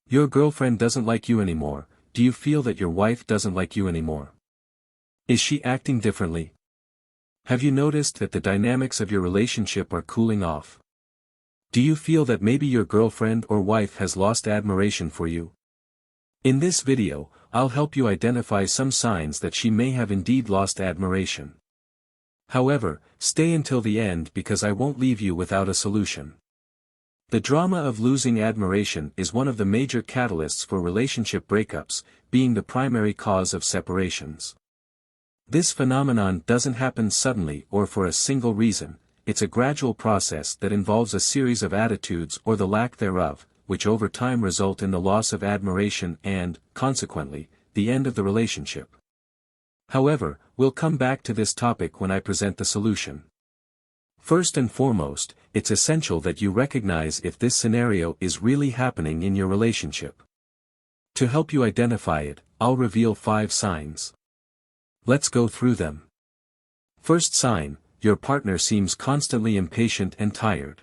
Your girlfriend doesn't like you anymore. Do you feel that your wife doesn't like you anymore? Is she acting differently? Have you noticed that the dynamics of your relationship are cooling off? Do you feel that maybe your girlfriend or wife has lost admiration for you? In this video, I'll help you identify some signs that she may have indeed lost admiration. However, stay until the end because I won't leave you without a solution. The drama of losing admiration is one of the major catalysts for relationship breakups, being the primary cause of separations. This phenomenon doesn't happen suddenly or for a single reason. It's a gradual process that involves a series of attitudes or the lack thereof, which over time result in the loss of admiration and, consequently, the end of the relationship. However, we'll come back to this topic when I present the solution. First and foremost, it's essential that you recognize if this scenario is really happening in your relationship. To help you identify it, I'll reveal 5 signs. Let's go through them. First sign, your partner seems constantly impatient and tired.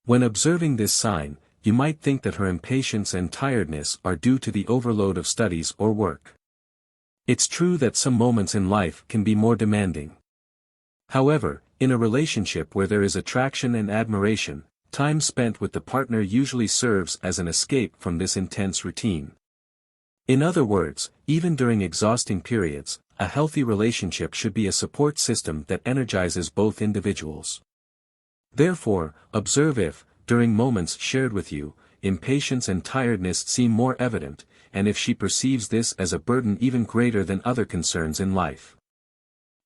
When observing this sign, you might think that her impatience and tiredness are due to the overload of studies or work. It's true that some moments in life can be more demanding. However, in a relationship where there is attraction and admiration, time spent with the partner usually serves as an escape from this intense routine. In other words, even during exhausting periods, a healthy relationship should be a support system that energizes both individuals. Therefore, observe if, during moments shared with you, impatience and tiredness seem more evident, and if she perceives this as a burden even greater than other concerns in life.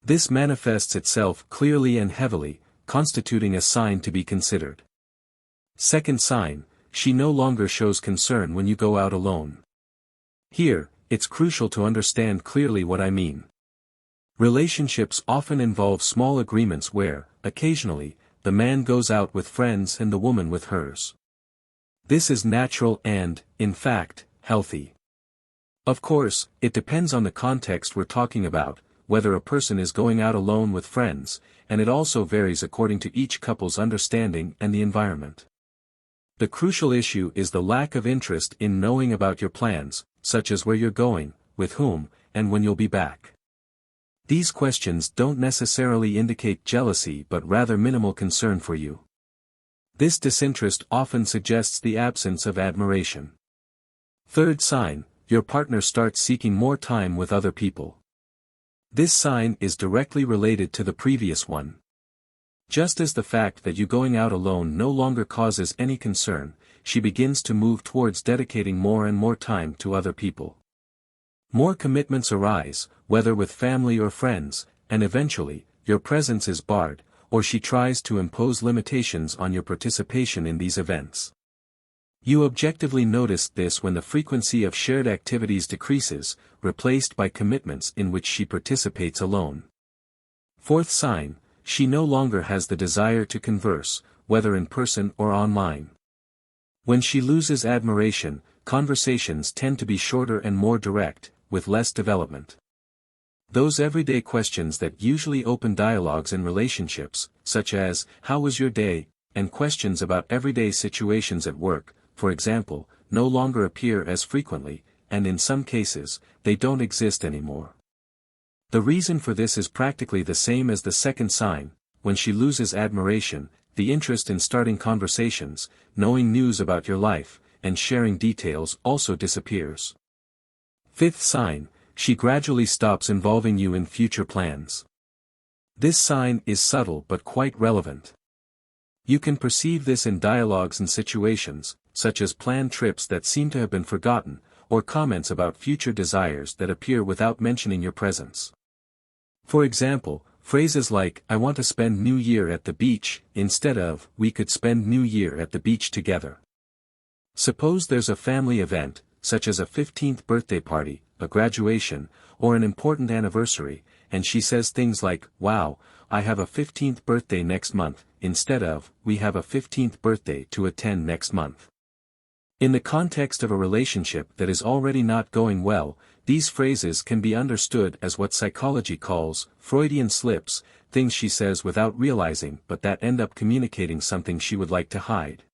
This manifests itself clearly and heavily, constituting a sign to be considered. Second sign, she no longer shows concern when you go out alone. Here, it's crucial to understand clearly what I mean. Relationships often involve small agreements where, occasionally, the man goes out with friends and the woman with hers. This is natural and, in fact, healthy. Of course, it depends on the context we're talking about, whether a person is going out alone with friends, and it also varies according to each couple's understanding and the environment. The crucial issue is the lack of interest in knowing about your plans, such as where you're going, with whom, and when you'll be back. These questions don't necessarily indicate jealousy but rather minimal concern for you. This disinterest often suggests the absence of admiration. Third sign, your partner starts seeking more time with other people. This sign is directly related to the previous one. Just as the fact that you going out alone no longer causes any concern, she begins to move towards dedicating more and more time to other people. More commitments arise, whether with family or friends, and eventually, your presence is barred, or she tries to impose limitations on your participation in these events. You objectively notice this when the frequency of shared activities decreases, replaced by commitments in which she participates alone. Fourth sign, she no longer has the desire to converse, whether in person or online. When she loses admiration, conversations tend to be shorter and more direct, with less development. Those everyday questions that usually open dialogues in relationships, such as, "How was your day?" and questions about everyday situations at work, for example, no longer appear as frequently, and in some cases, they don't exist anymore. The reason for this is practically the same as the second sign. When she loses admiration, the interest in starting conversations, knowing news about your life, and sharing details also disappears. Fifth sign, she gradually stops involving you in future plans. This sign is subtle but quite relevant. You can perceive this in dialogues and situations, such as planned trips that seem to have been forgotten, or comments about future desires that appear without mentioning your presence. For example, phrases like, "I want to spend New Year at the beach," instead of, "We could spend New Year at the beach together." Suppose there's a family event, such as a 15th birthday party, a graduation, or an important anniversary, and she says things like, "Wow, I have a 15th birthday next month," instead of, "We have a 15th birthday to attend next month." In the context of a relationship that is already not going well, these phrases can be understood as what psychology calls Freudian slips, things she says without realizing but that end up communicating something she would like to hide.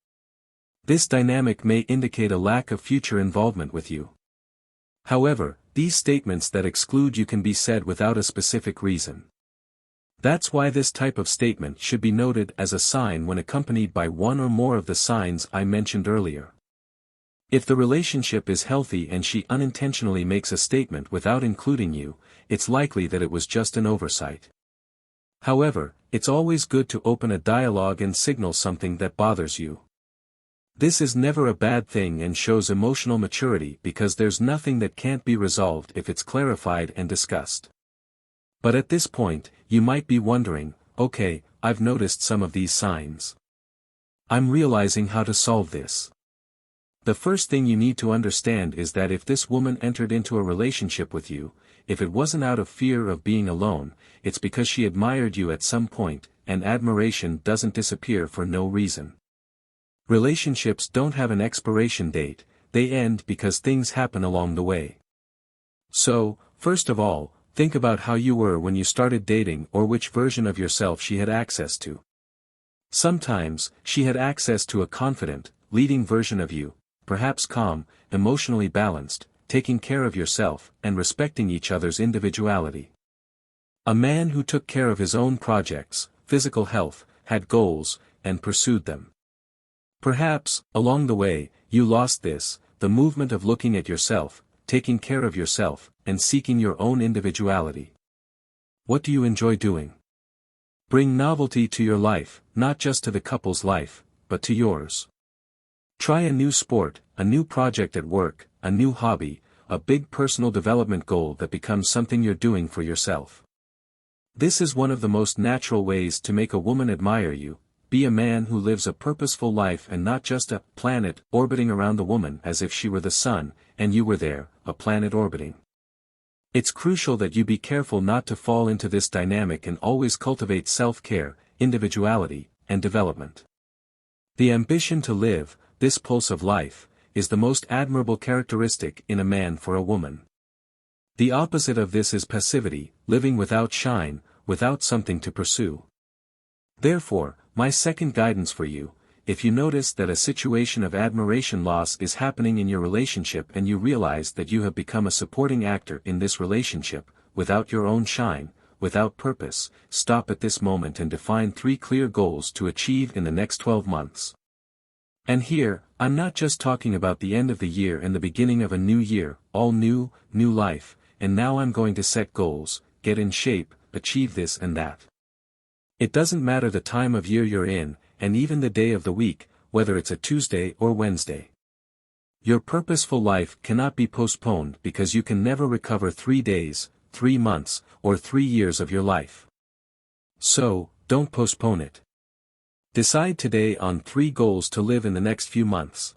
This dynamic may indicate a lack of future involvement with you. However, these statements that exclude you can be said without a specific reason. That's why this type of statement should be noted as a sign when accompanied by one or more of the signs I mentioned earlier. If the relationship is healthy and she unintentionally makes a statement without including you, it's likely that it was just an oversight. However, it's always good to open a dialogue and signal something that bothers you. This is never a bad thing and shows emotional maturity because there's nothing that can't be resolved if it's clarified and discussed. But at this point, you might be wondering, okay, I've noticed some of these signs. I'm realizing how to solve this. The first thing you need to understand is that if this woman entered into a relationship with you, if it wasn't out of fear of being alone, it's because she admired you at some point, and admiration doesn't disappear for no reason. Relationships don't have an expiration date, they end because things happen along the way. So, first of all, think about how you were when you started dating or which version of yourself she had access to. Sometimes, she had access to a confident, leading version of you, perhaps calm, emotionally balanced, taking care of yourself, and respecting each other's individuality. A man who took care of his own projects, physical health, had goals, and pursued them. Perhaps, along the way, you lost this, the movement of looking at yourself, taking care of yourself, and seeking your own individuality. What do you enjoy doing? Bring novelty to your life, not just to the couple's life, but to yours. Try a new sport, a new project at work, a new hobby, a big personal development goal that becomes something you're doing for yourself. This is one of the most natural ways to make a woman admire you. Be a man who lives a purposeful life and not just a planet orbiting around the woman as if she were the sun, and you were there, a planet orbiting. It's crucial that you be careful not to fall into this dynamic and always cultivate self-care, individuality, and development. The ambition to live, this pulse of life, is the most admirable characteristic in a man for a woman. The opposite of this is passivity, living without shine, without something to pursue. Therefore, my second guidance for you, if you notice that a situation of admiration loss is happening in your relationship and you realize that you have become a supporting actor in this relationship, without your own shine, without purpose, stop at this moment and define 3 clear goals to achieve in the next 12 months. And here, I'm not just talking about the end of the year and the beginning of a new year, all new, new life, and now I'm going to set goals, get in shape, achieve this and that. It doesn't matter the time of year you're in, and even the day of the week, whether it's a Tuesday or Wednesday. Your purposeful life cannot be postponed because you can never recover 3 days, 3 months, or 3 years of your life. So, don't postpone it. Decide today on 3 goals to live in the next few months.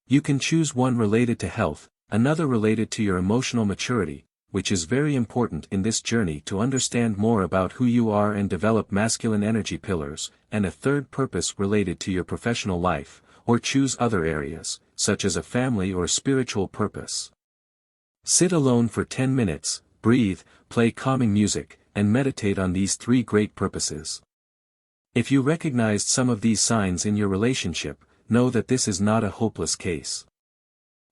You can choose one related to health, another related to your emotional maturity, which is very important in this journey to understand more about who you are and develop masculine energy pillars, and a third purpose related to your professional life, or choose other areas, such as a family or spiritual purpose. Sit alone for 10 minutes, breathe, play calming music, and meditate on these 3 great purposes. If you recognized some of these signs in your relationship, know that this is not a hopeless case.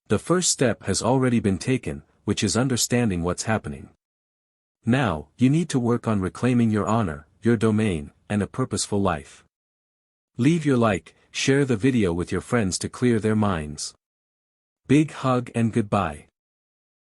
The first step has already been taken, which is understanding what's happening. Now, you need to work on reclaiming your honor, your domain, and a purposeful life. Leave your like, share the video with your friends to clear their minds. Big hug and goodbye.